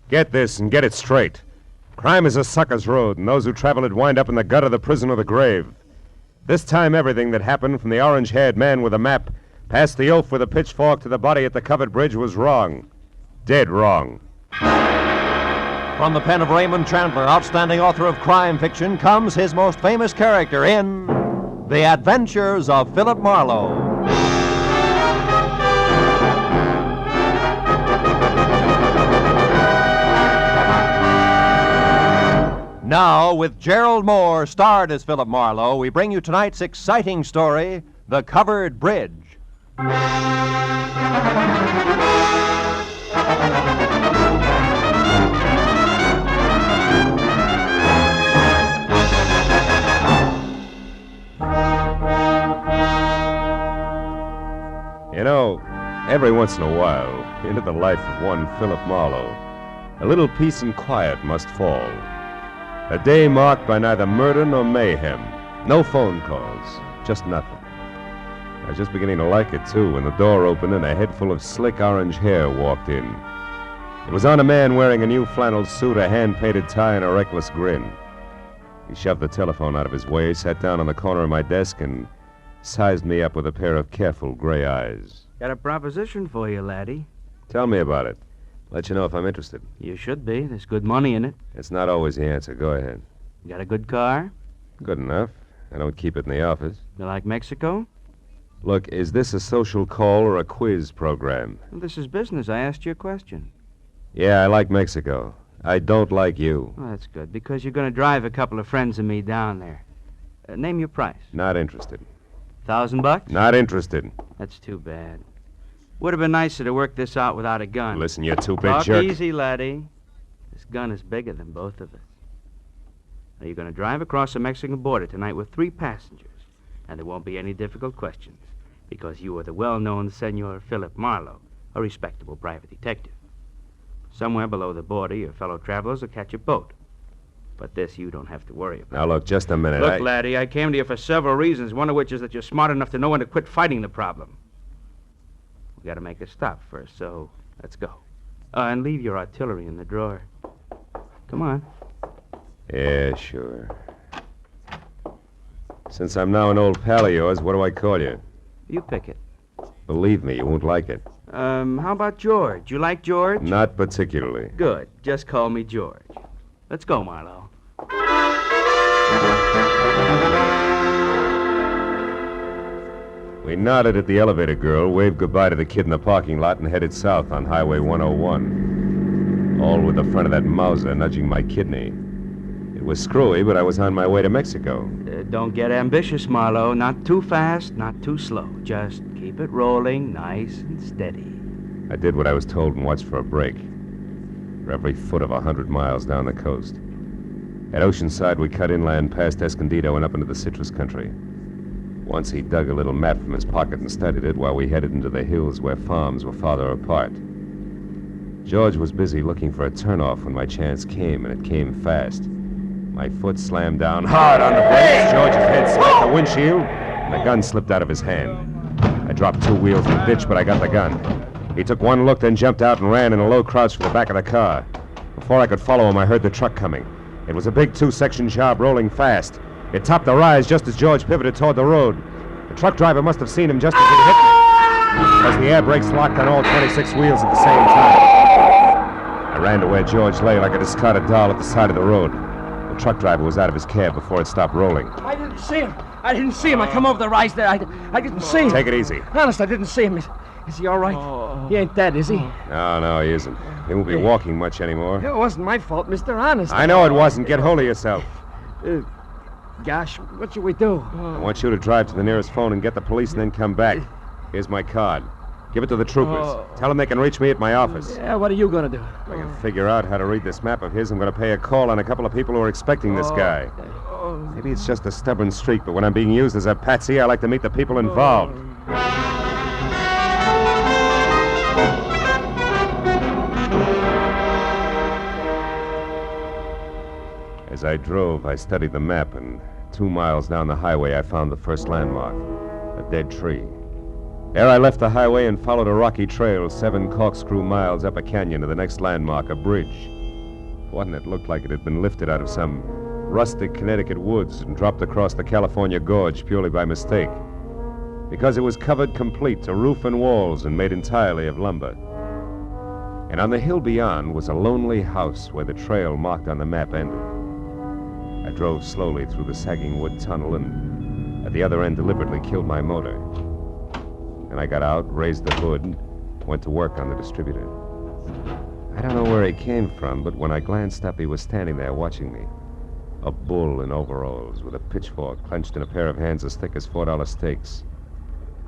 Get this and get it straight. Crime is a sucker's road, and those who travel it wind up in the gut of the prison or the grave. This time, everything that happened from the orange-haired man with a map past the oaf with a pitchfork to the body at the covered bridge was wrong. Dead wrong. From the pen of Raymond Chandler, outstanding author of crime fiction, comes his most famous character in The Adventures of Philip Marlowe. Now, with Gerald Moore starred as Philip Marlowe, we bring you tonight's exciting story, The Covered Bridge. You know, every once in a while, into the life of one Philip Marlowe, a little peace and quiet must fall. A day marked by neither murder nor mayhem. No phone calls, just nothing. I was just beginning to like it, too, when the door opened and a head full of slick orange hair walked in. It was on a man wearing a new flannel suit, a hand-painted tie, and a reckless grin. He shoved the telephone out of his way, sat down on the corner of my desk, and sized me up with a pair of careful gray eyes. Got a proposition for you, laddie. Tell me about it. Let you know if I'm interested. You should be. There's good money in it. It's not always the answer. Go ahead. You got a good car? Good enough. I don't keep it in the office. You like Mexico? Look, is this a social call or a quiz program? Well, this is business. I asked you a question. Yeah, I like Mexico. I don't like you. Well, that's good, because you're going to drive a couple of friends of me down there. Name your price. Not interested. $1,000? Not interested. That's too bad. Would have been nicer to work this out without a gun. Listen, you two-bit Talk jerk. easy, laddie. This gun is bigger than both of us. Now, you're going to drive across the Mexican border tonight with 3 passengers, and there won't be any difficult questions, because you are the well-known Senor Philip Marlowe, a respectable private detective. Somewhere below the border, your fellow travelers will catch a boat. But this you don't have to worry about. Now, look, just a minute. Look, laddie, I came to you for several reasons, one of which is that you're smart enough to know when to quit fighting the problem. We got to make a stop first, so let's go. And leave your artillery in the drawer. Come on. Yeah, sure. Since I'm now an old pal of yours, what do I call you? You pick it. Believe me, you won't like it. How about George? You like George? Not particularly. Good. Just call me George. Let's go, Marlowe. We nodded at the elevator girl, waved goodbye to the kid in the parking lot, and headed south on Highway 101. All with the front of that Mauser nudging my kidney. It was screwy, but I was on my way to Mexico. Don't get ambitious, Marlowe. Not too fast, not too slow. Just keep it rolling nice and steady. I did what I was told and watched for a break. For every foot of 100 miles down the coast. At Oceanside, we cut inland past Escondido and up into the citrus country. Once he dug a little map from his pocket and studied it while we headed into the hills where farms were farther apart. George was busy looking for a turnoff when my chance came, and it came fast. My foot slammed down hard on the brakes. George's head smacked the windshield, and the gun slipped out of his hand. I dropped 2 wheels in the ditch, but I got the gun. He took one look, then jumped out and ran in a low crouch for the back of the car. Before I could follow him, I heard the truck coming. It was a big 2-section job rolling fast. It topped the rise just as George pivoted toward the road. The truck driver must have seen him just as he hit me, because the air brakes locked on all 26 wheels at the same time. I ran to where George lay like a discarded doll at the side of the road. The truck driver was out of his cab before it stopped rolling. I didn't see him. I come over the rise there. I didn't see him. Take it easy. Honest, I didn't see him. Is he all right? He ain't dead, is he? No, he isn't. He won't be walking much anymore. It wasn't my fault, Mr. Honest. I know it wasn't. Get hold of yourself. Gosh, what should we do? I want you to drive to the nearest phone and get the police and then come back. Here's my card. Give it to the troopers. Tell them they can reach me at my office. Yeah, what are you going to do? If I can figure out how to read this map of his, I'm going to pay a call on a couple of people who are expecting this guy. Maybe it's just a stubborn streak, but when I'm being used as a patsy, I like to meet the people involved. As I drove, I studied the map, and 2 miles down the highway, I found the first landmark, a dead tree. There I left the highway and followed a rocky trail 7 corkscrew miles up a canyon to the next landmark, a bridge. One that looked like it had been lifted out of some rustic Connecticut woods and dropped across the California gorge purely by mistake. Because it was covered complete to roof and walls and made entirely of lumber. And on the hill beyond was a lonely house where the trail marked on the map ended. I drove slowly through the sagging wood tunnel and at the other end deliberately killed my motor. Then I got out, raised the hood, and went to work on the distributor. I don't know where he came from, but when I glanced up, he was standing there watching me. A bull in overalls with a pitchfork clenched in a pair of hands as thick as $4 steaks.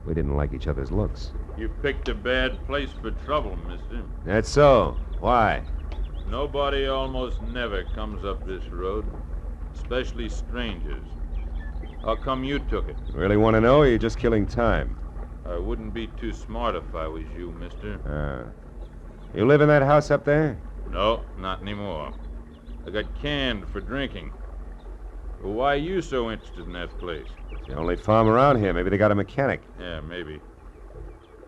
We didn't like each other's looks. You picked a bad place for trouble, mister. That's so. Why? Nobody almost never comes up this road, especially strangers. How come you took it? Really want to know, or are you just killing time? I wouldn't be too smart if I was you, mister. You live in that house up there? No, not anymore. I got canned for drinking. Well, why are you so interested in that place? It's the only farm around here. Maybe they got a mechanic. Yeah, maybe.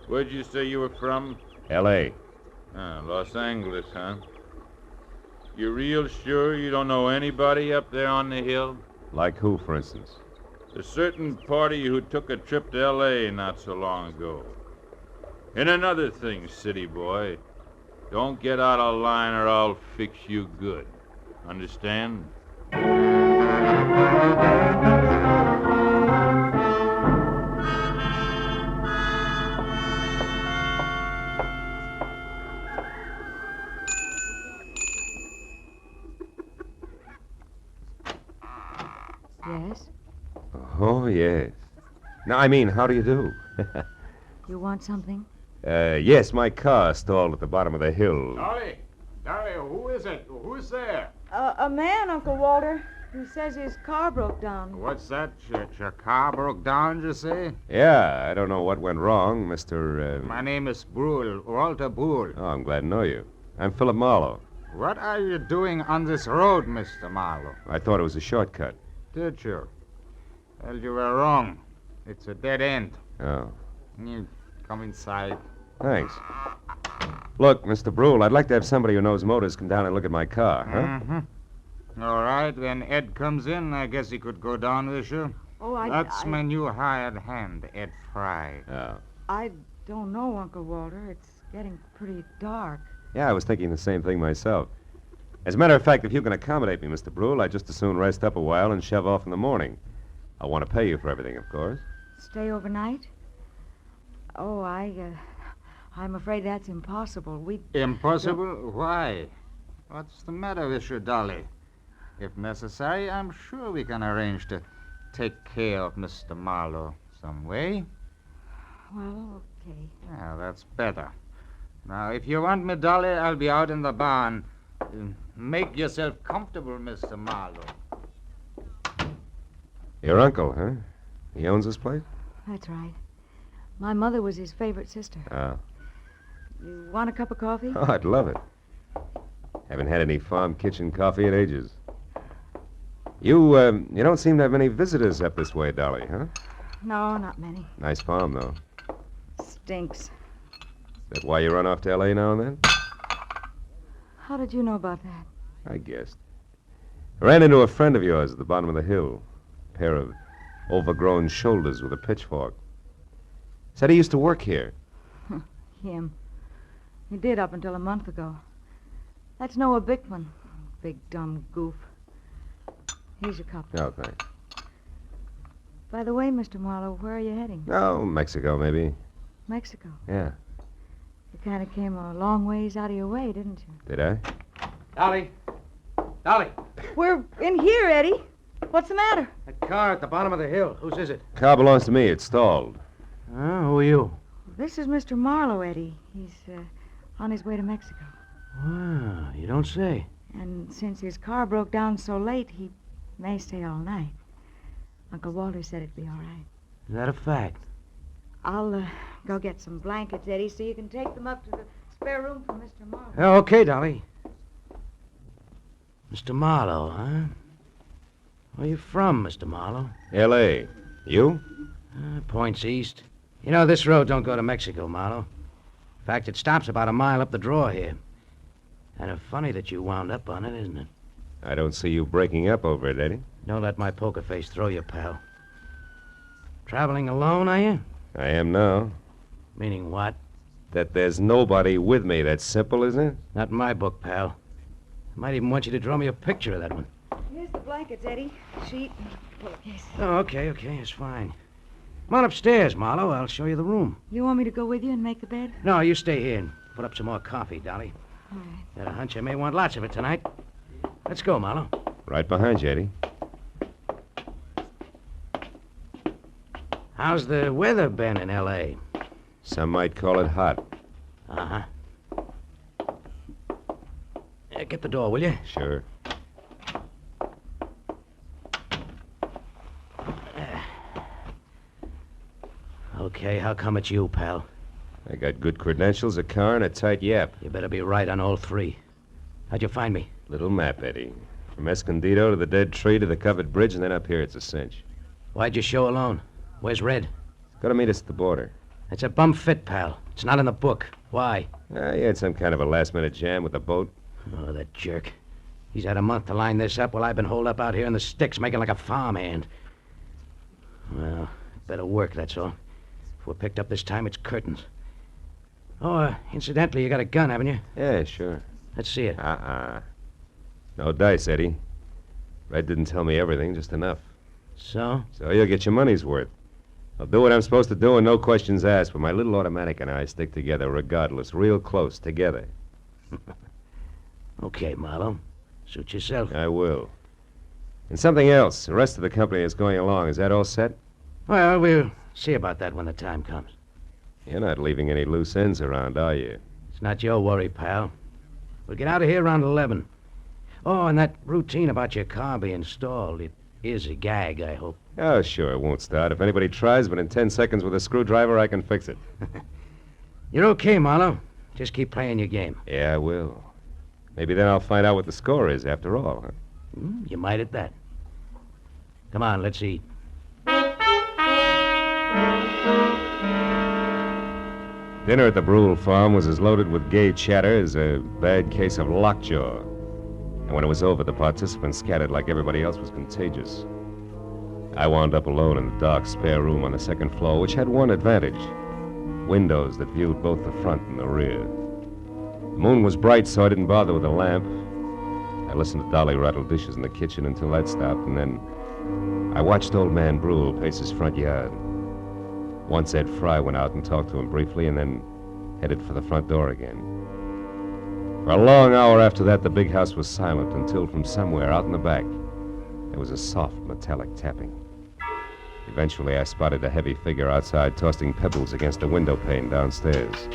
Where'd you say you were from? L.A. Los Angeles, huh? You real sure you don't know anybody up there on the hill? Like who, for instance? A certain party who took a trip to L.A. not so long ago. And another thing, city boy. Don't get out of line or I'll fix you good. Understand? Yes? Oh, yes. Now, I mean, how do you do? You want something? Yes, my car stalled at the bottom of the hill. Dolly, who is it? Who's there? A man, Uncle Walter, who says his car broke down. What's that? Your car broke down, you say? Yeah, I don't know what went wrong, Mr. My name is Brule, Walter Brule. Oh, I'm glad to know you. I'm Philip Marlowe. What are you doing on this road, Mr. Marlowe? I thought it was a shortcut. Did you? Well, you were wrong. It's a dead end. Oh, You come inside. thanks. Look, Mr. Brule, I'd like to have somebody who knows motors come down and look at my car, huh? Mm-hmm. All right, when Ed comes in, I guess he could go down with you. Oh, That's my new hired hand, Ed Fry. Oh. I don't know, Uncle Walter. It's getting pretty dark. Yeah, I was thinking the same thing myself. As a matter of fact, if you can accommodate me, Mr. Brule, I'd just as soon rest up a while and shove off in the morning. I want to pay you for everything, of course. Stay overnight? Oh, I'm afraid that's impossible. Impossible? Why? What's the matter with you, Dolly? If necessary, I'm sure we can arrange to take care of Mr. Marlowe some way. Well, okay. Yeah, that's better. Now, if you want me, Dolly, I'll be out in the barn. Make yourself comfortable, Mr. Marlowe. Your uncle, huh? He owns this place? That's right. My mother was his favorite sister. Oh. You want a cup of coffee? Oh, I'd love it. Haven't had any farm kitchen coffee in ages. You don't seem to have many visitors up this way, Dolly, huh? No, not many. Nice farm, though. Stinks. Is that why you run off to L.A. now and then? How did you know about that? I guessed. I ran into a friend of yours at the bottom of the hill. A pair of overgrown shoulders with a pitchfork. Said he used to work here. Him. He did up until a month ago. That's Noah Bickman. Big dumb goof. Here's your cup. Oh, thanks. By the way, Mr. Marlowe, where are you heading? Oh, Mexico, maybe. Mexico. Yeah. You kind of came a long ways out of your way, didn't you? Did I? Dolly. Dolly. We're in here, Eddie. What's the matter? That car at the bottom of the hill. Whose is it? Car belongs to me. It's stalled. Who are you? This is Mr. Marlowe, Eddie. He's on his way to Mexico. Wow, you don't say. And since his car broke down so late, he may stay all night. Uncle Walter said it'd be all right. Is that a fact? I'll go get some blankets, Eddie, so you can take them up to the spare room for Mr. Marlowe. Okay, Dolly. Mr. Marlowe, huh? Where you from, Mr. Marlowe? L.A. You? Points east. You know, this road don't go to Mexico, Marlowe. In fact, it stops about a mile up the draw here. Kind of funny that you wound up on it, isn't it? I don't see you breaking up over it, Eddie. Don't let my poker face throw you, pal. Traveling alone, are you? I am now. Meaning what? That there's nobody with me. That's simple, isn't it? Not in my book, pal. I might even want you to draw me a picture of that one. Here's the blankets, Eddie. Sheet and pillowcase. Oh, okay, it's fine. Come on upstairs, Marlowe. I'll show you the room. You want me to go with you and make the bed? No, you stay here and put up some more coffee, Dolly. All right. Got a hunch I may want lots of it tonight. Let's go, Marlowe. Right behind you, Eddie. How's the weather been in L.A.? Some might call it hot. Uh-huh. Get the door, will you? Sure. Okay, how come it's you, pal? I got good credentials, a car, and a tight yap. You better be right on all three. How'd you find me? Little map, Eddie. From Escondido to the dead tree to the covered bridge, and then up here, it's a cinch. Why'd you show alone? Where's Red? Gotta meet us at the border. It's a bum fit, pal. It's not in the book. Why? He had some kind of a last-minute jam with the boat. Oh, that jerk. He's had a month to line this up while I've been holed up out here in the sticks making like a farmhand. Well, better work, that's all. If we're picked up this time, it's curtains. Oh, incidentally, you got a gun, haven't you? Yeah, sure. Let's see it. No dice, Eddie. Red didn't tell me everything, just enough. So? So you'll get your money's worth. I'll do what I'm supposed to do and no questions asked, but my little automatic and I stick together regardless, real close, together. Okay, Marlowe. Suit yourself. I will. And something else. The rest of the company is going along. Is that all set? Well, we'll see about that when the time comes. You're not leaving any loose ends around, are you? It's not your worry, pal. We'll get out of here around 11. Oh, and that routine about your car being stalled, it is a gag, I hope. Oh, sure, it won't start. If anybody tries, but in 10 seconds with a screwdriver, I can fix it. You're okay, Marlowe. Just keep playing your game. Yeah, I will. Maybe then I'll find out what the score is after all, huh? You might at that. Come on, let's eat. Dinner at the Brule farm was as loaded with gay chatter as a bad case of lockjaw. And when it was over, the participants scattered like everybody else was contagious. I wound up alone in the dark spare room on the second floor, which had one advantage. Windows that viewed both the front and the rear. The moon was bright, so I didn't bother with a lamp. I listened to Dolly rattle dishes in the kitchen until that stopped, and then I watched old man Brule pace his front yard. Once Ed Fry went out and talked to him briefly, and then headed for the front door again. For a long hour after that, the big house was silent until from somewhere out in the back, there was a soft metallic tapping. Eventually, I spotted a heavy figure outside tossing pebbles against a window pane downstairs,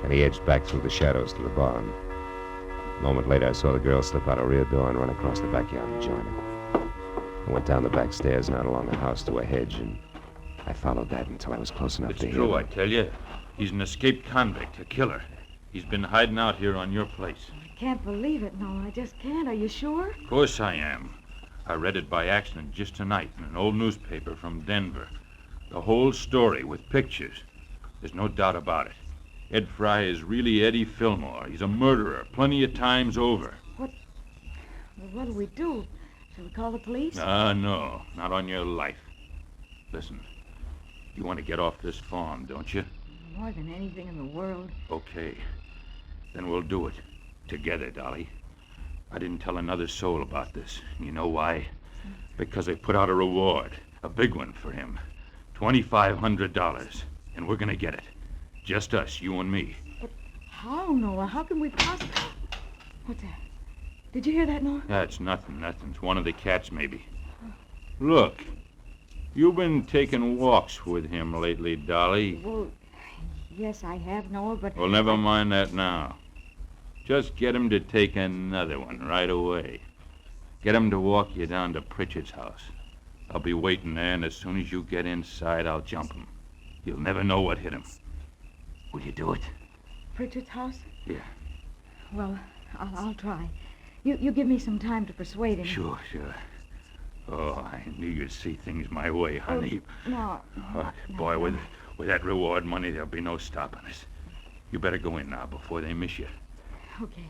and he edged back through the shadows to the barn. A moment later, I saw the girl slip out a rear door and run across the backyard and join him. I went down the back stairs and out along the house to a hedge, and I followed that until I was close enough It's to hear true, him. I tell you. He's an escaped convict, a killer. He's been hiding out here on your place. I can't believe it, no, I just can't. Are you sure? Of course I am. I read it by accident just tonight in an old newspaper from Denver. The whole story with pictures. There's no doubt about it. Ed Fry is really Eddie Fillmore. He's a murderer, plenty of times over. Well, what do we do? Shall we call the police? No, not on your life. Listen, you want to get off this farm, don't you? More than anything in the world. Okay. Then we'll do it. Together, Dolly. I didn't tell another soul about this. You know why? Because I put out a reward. A big one for him. $2,500. And we're gonna get it. Just us, you and me. How, Noah? How can we possibly... What's that? Did you hear that, Noah? Yeah, it's nothing. It's one of the cats, maybe. Look. You've been taking walks with him lately, Dolly. Well, yes, I have, Noah, but... Well, never mind that now. Just get him to take another one right away. Get him to walk you down to Pritchard's house. I'll be waiting there, and as soon as you get inside, I'll jump him. You'll never know what hit him. Will you do it? Pritchard's house? Yeah. Well, I'll try. You give me some time to persuade him. Sure. Oh, I knew you'd see things my way, honey. No. Boy, with that reward money, there'll be no stopping us. You better go in now before they miss you. Okay.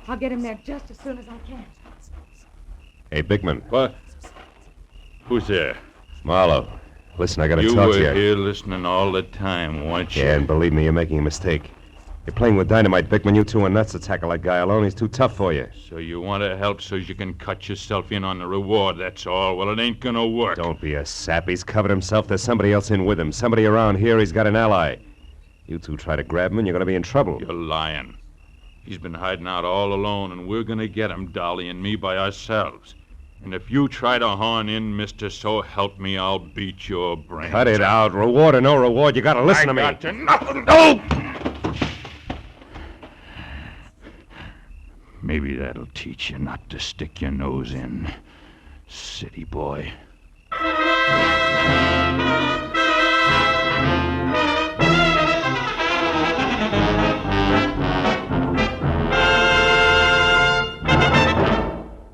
I'll get him there just as soon as I can. Hey, Bickman. What? Who's there? Marlowe. Listen, I gotta You talk were to you. here listening all the time, weren't you? Yeah, and believe me, you're making a mistake. You're playing with dynamite, Bickman. You two are nuts to tackle that guy alone. He's too tough for you. So you want to help so you can cut yourself in on the reward, that's all. Well, it ain't gonna work. Don't be a sap. He's covered himself. There's somebody else in with him. Somebody around here. He's got an ally. You two try to grab him, and you're gonna be in trouble. You're lying. He's been hiding out all alone, and we're gonna get him, Dolly and me, by ourselves. And if you try to horn in, mister, so help me, I'll beat your brains. Cut it out. Reward or no reward, you gotta listen to me. I got to nothing. Oh! Maybe that'll teach you not to stick your nose in, city boy.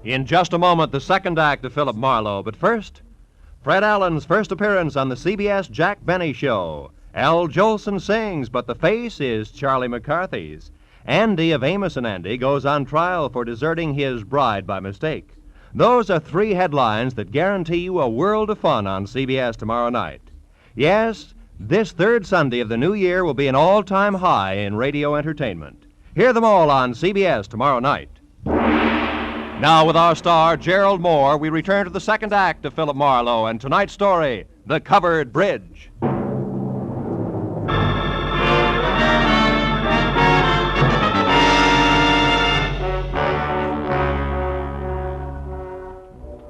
In just a moment, the second act of Philip Marlowe. But first, Fred Allen's first appearance on the CBS Jack Benny Show. Al Jolson sings, but the face is Charlie McCarthy's. Andy of Amos and Andy goes on trial for deserting his bride by mistake. Those are three headlines that guarantee you a world of fun on CBS tomorrow night. Yes, this third Sunday of the new year will be an all-time high in radio entertainment. Hear them all on CBS tomorrow night. Now, with our star, Gerald Moore, we return to the second act of Philip Marlowe and tonight's story, The Covered Bridge.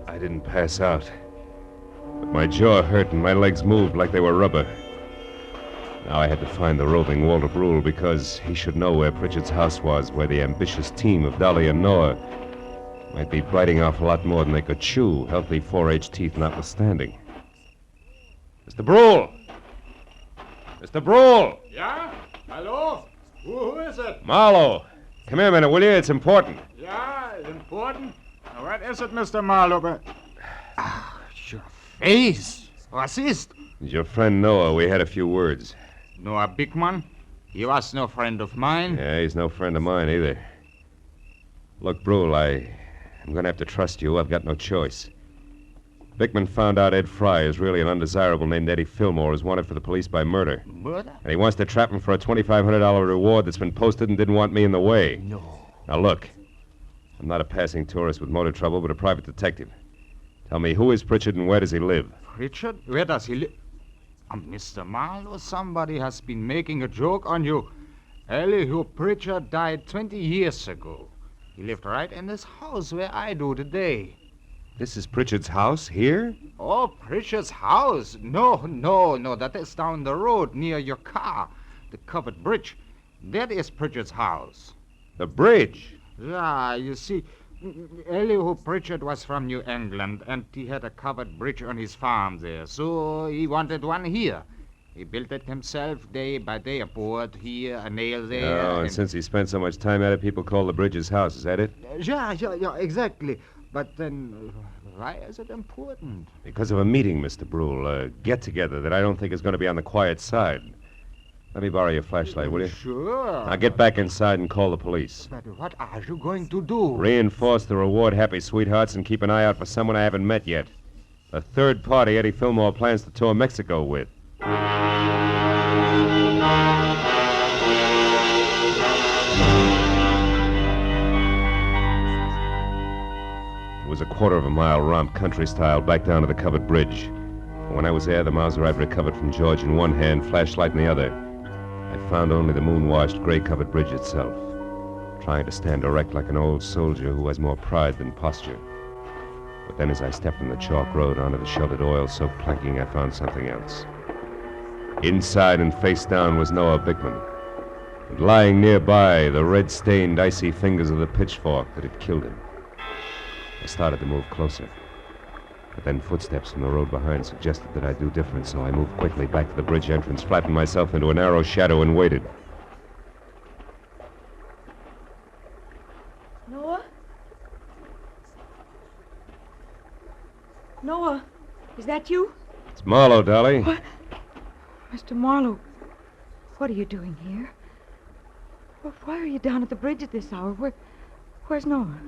I didn't pass out. But my jaw hurt and my legs moved like they were rubber. Now I had to find the roving Walter Brule because he should know where Pritchard's house was, where the ambitious team of Dolly and Noah might be biting off a lot more than they could chew, healthy 4-H teeth notwithstanding. Mr. Brule! Mr. Brule! Yeah? Hello? Who is it? Marlowe! Come here a minute, will you? It's important. Yeah, important. What is it, Mr. Marlowe? Your face. Was ist? It's your friend Noah. We had a few words. Noah Bickman? He was no friend of mine. Yeah, he's no friend of mine either. Look, Brule, I'm going to have to trust you. I've got no choice. Bickman found out Ed Fry is really an undesirable named Eddie Fillmore who's wanted for the police by murder. Murder? And he wants to trap him for a $2,500 reward that's been posted and didn't want me in the way. No. Now, look. I'm not a passing tourist with motor trouble, but a private detective. Tell me, who is Pritchard and where does he live? Pritchard? Where does he live? Mr. Marlowe, somebody has been making a joke on you. Elihu Pritchard died 20 years ago. He lived right in this house where I do today. This is Pritchard's house here? Oh, Pritchard's house? No, that is down the road near your car. The covered bridge. That is Pritchard's house. The bridge? Yeah, you see, Elihu Pritchard was from New England, and he had a covered bridge on his farm there, so he wanted one here. He built it himself day by day, a board here, a nail there. Oh, and since he spent so much time at it, people call the bridge his house. Is that it? Yeah, exactly. But then, why is it important? Because of a meeting, Mr. Brule, a get-together that I don't think is going to be on the quiet side. Let me borrow your flashlight, will you? Sure. Now get back inside and call the police. But what are you going to do? Reinforce the reward, happy sweethearts, and keep an eye out for someone I haven't met yet. A third party Eddie Fillmore plans to tour Mexico with. It was a quarter of a mile romp, country style, back down to the covered bridge. When I was there, the Mauser I'd recovered from George in one hand, flashlight in the other. I found only the moon-washed, gray-covered bridge itself, trying to stand erect like an old soldier who has more pride than posture. But then as I stepped from the chalk road onto the sheltered oil-soaked planking, I found something else. Inside and face down was Noah Bickman. And lying nearby, the red-stained, icy fingers of the pitchfork that had killed him. I started to move closer. But then footsteps from the road behind suggested that I do different, so I moved quickly back to the bridge entrance, flattened myself into a narrow shadow, and waited. Noah? Noah, is that you? It's Marlowe, Dolly. What? Mr. Marlowe, what are you doing here? Why are you down at the bridge at this hour? Where's Noah?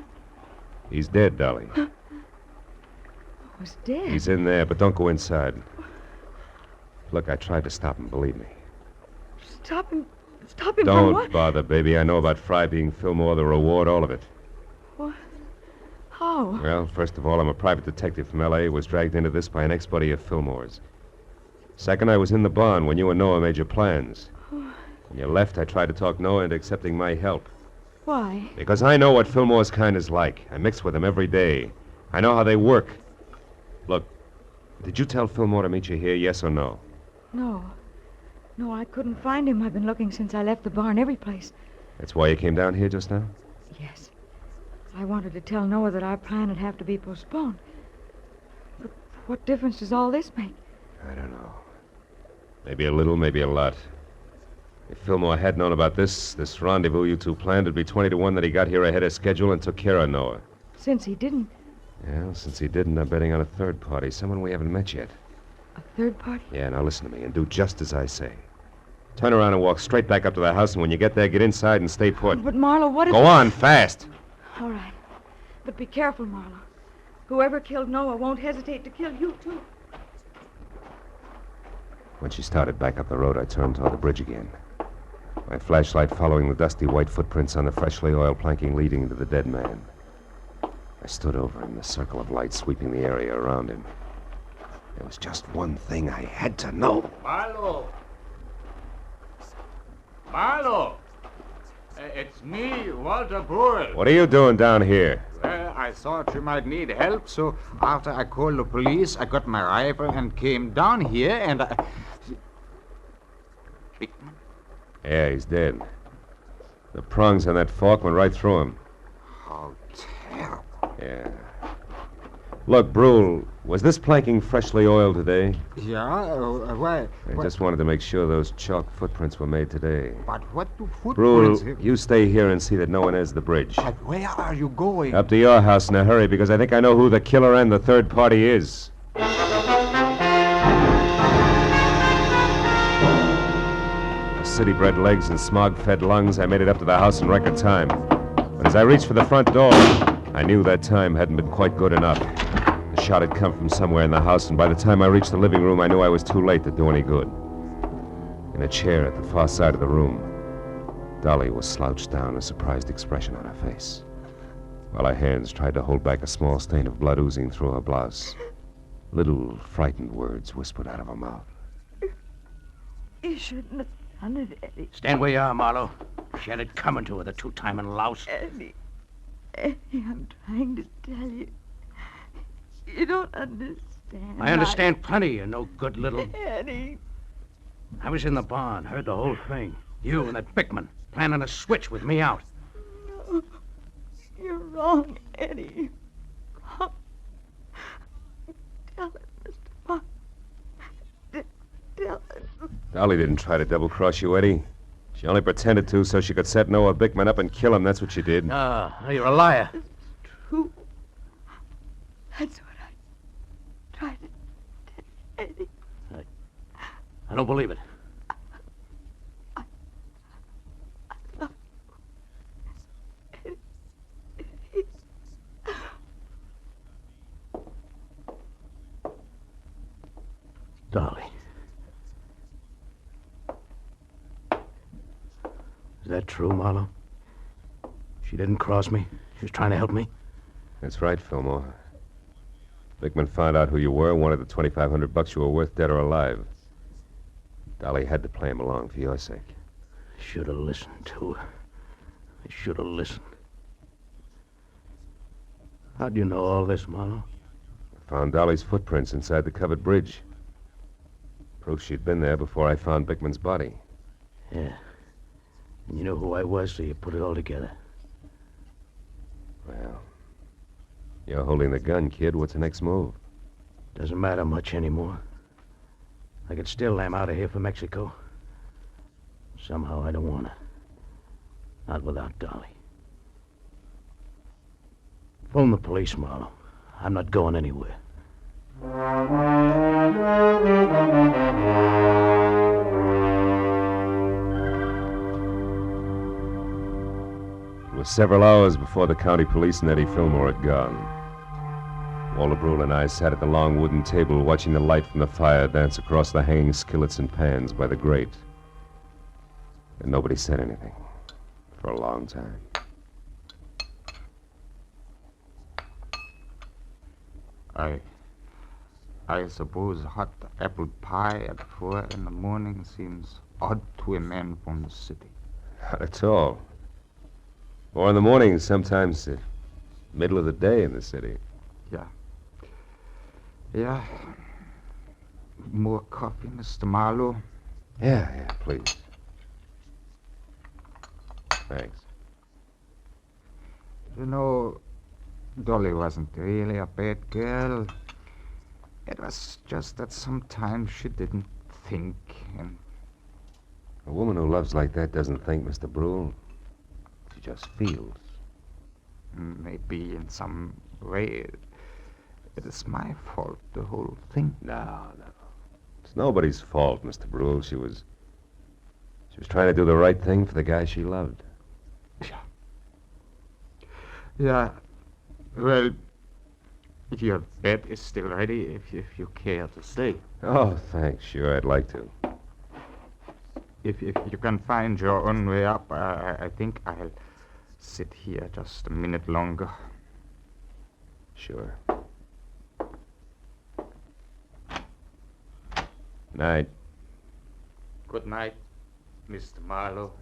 He's dead, Dolly. Noah's dead. He's in there, but don't go inside. Look, I tried to stop him, believe me. Stop him. Stop him from Don't what? bother, baby. I know about Fry being Fillmore, the reward, all of it. What? How? Well, first of all, I'm a private detective from L.A. was dragged into this by an ex-buddy of Fillmore's. Second, I was in the barn when you and Noah made your plans. When you left, I tried to talk Noah into accepting my help. Why? Because I know what Fillmore's kind is like. I mix with them every day. I know how they work. Look, did you tell Fillmore to meet you here, yes or no? No. No, I couldn't find him. I've been looking since I left the barn, every place. That's why you came down here just now? Yes. I wanted to tell Noah that our plan would have to be postponed. But what difference does all this make? I don't know. Maybe a little, maybe a lot. If Fillmore had known about this rendezvous you two planned, it'd be 20 to 1 that he got here ahead of schedule and took care of Noah. Since he didn't. Yeah, since he didn't, I'm betting on a third party, someone we haven't met yet. A third party? Yeah, now listen to me and do just as I say. Turn around and walk straight back up to the house, and when you get there, get inside and stay put. But Marlowe, what if... Go on, fast. All right. But be careful, Marlowe. Whoever killed Noah won't hesitate to kill you, too. When she started back up the road, I turned toward the bridge again. My flashlight following the dusty white footprints on the freshly oiled planking leading to the dead man. I stood over him, the circle of light sweeping the area around him. There was just one thing I had to know. Marlowe! Marlowe! It's me, Walter Bull. What are you doing down here? Well, I thought you might need help, so after I called the police, I got my rifle and came down here, and I... Bickman? Yeah, he's dead. The prongs on that fork went right through him. How terrible. Yeah. Look, Brule, was this planking freshly oiled today? Yeah? Why? I just wanted to make sure those chalk footprints were made today. But what do Brule, footprints... you stay here and see that no one has the bridge. But where are you going? Up to your house in a hurry, because I think I know who the killer and the third party is. With city-bred legs and smog-fed lungs, I made it up to the house in record time. But as I reached for the front door, I knew that time hadn't been quite good enough. The shot had come from somewhere in the house, and by the time I reached the living room, I knew I was too late to do any good. In a chair at the far side of the room, Dolly was slouched down, a surprised expression on her face, while her hands tried to hold back a small stain of blood oozing through her blouse. Little frightened words whispered out of her mouth. You shouldn't have done it, Eddie. Stand where you are, Marlowe. She had it coming to her, the two-timing louse. Eddie, I'm trying to tell you. You don't understand. I understand plenty, you no good little... Eddie. I was in the barn, heard the whole thing. You and that Bickman planning a switch with me out. No, you're wrong, Eddie. Come. Tell it, Mr. Mark. Tell it. Dolly didn't try to double-cross you, Eddie. She only pretended to so she could set Noah Bickman up and kill him. That's what she did. No, you're a liar. True. That's what I tried to tell Eddie. I don't believe it. I love Eddie. Dolly. Is that true, Marlowe? She didn't cross me. She was trying to help me. That's right, Fillmore. Bickman found out who you were, wanted the $2,500 you were worth, dead or alive. Dolly had to play him along for your sake. Should have listened to her. I should have listened. How'd you know all this, Marlowe? I found Dolly's footprints inside the covered bridge. Proof she'd been there before I found Bickman's body. Yeah. And you knew who I was, so you put it all together. Well, you're holding the gun, kid. What's the next move? Doesn't matter much anymore. I could still lamb out of here for Mexico. Somehow I don't want to. Not without Dolly. Phone the police, Marlowe. I'm not going anywhere. It was several hours before the county police and Eddie Fillmore had gone. Walter Brule and I sat at the long wooden table watching the light from the fire dance across the hanging skillets and pans by the grate. And nobody said anything for a long time. I suppose hot apple pie at 4 in the morning seems odd to a man from the city. Not at all. 4 in the morning is sometimes the middle of the day in the city. Yeah. More coffee, Mr. Marlowe? Yeah, please. Thanks. You know, Dolly wasn't really a bad girl. It was just that sometimes she didn't think, and... A woman who loves like that doesn't think, Mr. Brule. She just feels. Maybe in some way it is my fault, the whole thing. No. It's nobody's fault, Mr. Brule. She was trying to do the right thing for the guy she loved. Yeah. Well, your bed is still ready if you care to stay. Oh, thanks. Sure, I'd like to. If you can find your own way up, I think I'll sit here just a minute longer. Sure. Night. Good night, Mr. Marlowe.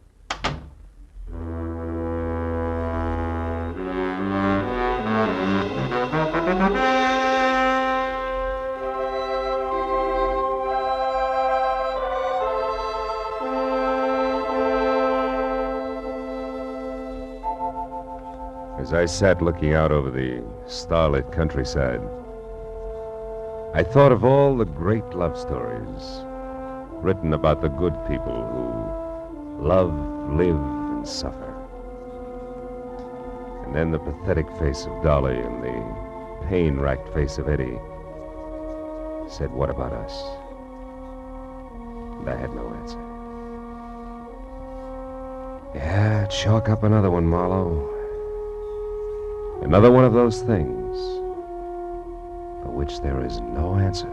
As I sat looking out over the starlit countryside, I thought of all the great love stories written about the good people who love, live, and suffer. And then the pathetic face of Dolly and the pain-racked face of Eddie said, "What about us?" And I had no answer. Yeah, chalk up another one, Marlowe. Another one of those things for which there is no answer.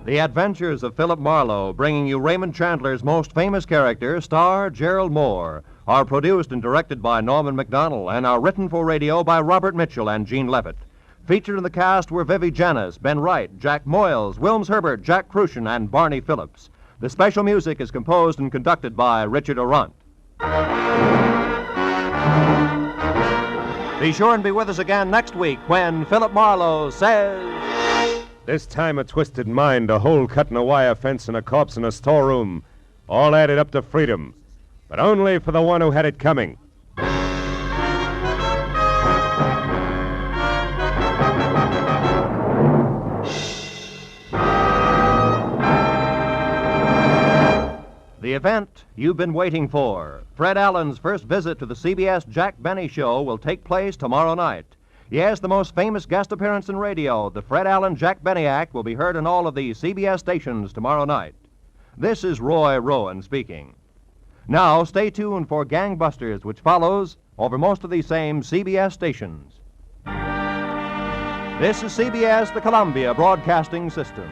The Adventures of Philip Marlowe, bringing you Raymond Chandler's most famous character, star Gerald Moore, are produced and directed by Norman MacDonald and are written for radio by Robert Mitchell and Gene Levitt. Featured in the cast were Vivi Janis, Ben Wright, Jack Moyles, Wilms Herbert, Jack Crucian, and Barney Phillips. The special music is composed and conducted by Richard Arant. Be sure and be with us again next week when Philip Marlowe says... This time a twisted mind, a hole cut in a wire fence, and a corpse in a storeroom. All added up to freedom. But only for the one who had it coming. The event you've been waiting for. Fred Allen's first visit to the CBS Jack Benny Show will take place tomorrow night. Yes, the most famous guest appearance in radio, the Fred Allen Jack Benny Act, will be heard on all of the CBS stations tomorrow night. This is Roy Rowan speaking. Now, stay tuned for Gangbusters, which follows over most of these same CBS stations. This is CBS, the Columbia Broadcasting System.